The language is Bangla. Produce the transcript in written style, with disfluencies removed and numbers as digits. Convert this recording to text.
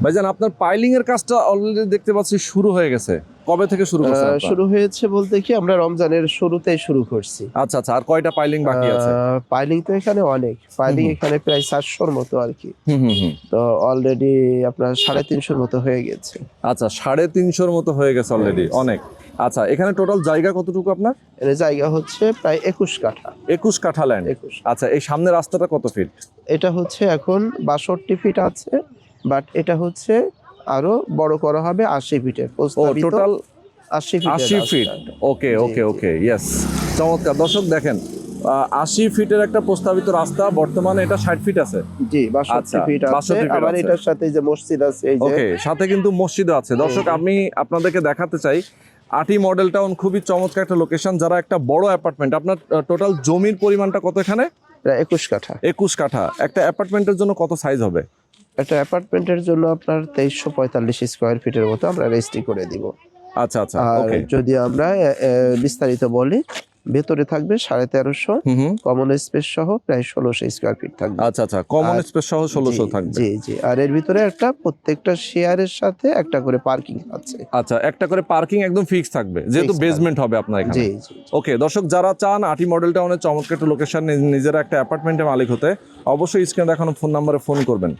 ভাইজান আপনার পাইলিং এর কাজটা অলরেডি দেখতে পাচ্ছি শুরু হয়ে গেছে, কবে থেকে শুরু করছেন আপনারা? শুরু হয়েছে বলতে কি আমরা রমজানের শুরুতেই শুরু করছি। আচ্ছা আচ্ছা, আর কয়টা পাইলিং বাকি আছে? পাইলিং তো এখানে অনেক, পাইলিং এখানে প্রায় 400-র মতো আর কি। তো অলরেডি আপনার 350-র মতো হয়ে গেছে। আচ্ছা, 350-র মতো হয়ে গেছে অলরেডি, অনেক। আচ্ছা, এখানে টোটাল জায়গা কতটুকু আপনার? এর জায়গা হচ্ছে প্রায় 21 কাঠা। 21 কাঠা ল্যান্ড। 21। আচ্ছা, এই সামনের রাস্তাটা কত ফিট? এটা হচ্ছে এখন 62 ফিট আছে, বাট এটা হচ্ছে আরো বড় করা হবে 80 ফিটের ও, প্রস্তাবিত। টোটাল 80 ফিটের 80 ফিট। ওকে ওকে ওকে, ইয়েস, চমৎকার। দর্শক দেখেন, 80 ফিটের একটা প্রস্তাবিত রাস্তা, বর্তমানে এটা 60 ফিট আছে। জি, আচ্ছা, 62 ফিট 62 আছে। ফিট আবার আছে। এটার সাথে যে মসজিদ আছে, এই যে ওকে, সাথে কিন্তু মসজিদও আছে। দর্শক আমি আপনাদেরকে দেখাতে চাই, আটি মডেল টাউন খুবই চমৎকার একটা লোকেশন। যারা একটা বড় অ্যাপার্টমেন্ট, আপনার টোটাল জমির পরিমাণটা কত এখানে? প্রায় 21 কাঠা। 21 কাঠা। একটা অ্যাপার্টমেন্টের জন্য কত সাইজ হবে? একটা অ্যাপার্টমেন্টের জন্য আপনার 2345 স্কোয়ার ফিটের মতো আমরা রেজিস্ট্রি করে দিব। আচ্ছা আচ্ছা, আর ওকে। যদি আমরা বিস্তারিত বলি, ভেতরে থাকবে 1350, কমন স্পেস সহ প্রায় 1600 স্কোয়ার ফিট থাকবে। আচ্ছা আচ্ছা, কমন স্পেস সহ 1600 থাকবে। জি জি, আর এর ভিতরে একটা প্রত্যেকটা শেয়ারের সাথে একটা করে পার্কিং আছে। আচ্ছা, একটা করে পার্কিং একদম ফিক্স থাকবে, যেহেতু Fixed বেসমেন্ট হবে আপনার এখানে। জি জি। ওকে, দর্শক যারা চান আটি মডেল টাউনের চমৎকার একটা লোকেশন, নিজেরা একটা অ্যাপার্টমেন্টের মালিক হতে, অবশ্যই স্ক্রিনে দেখানো ফোন নাম্বারে ফোন করবেন।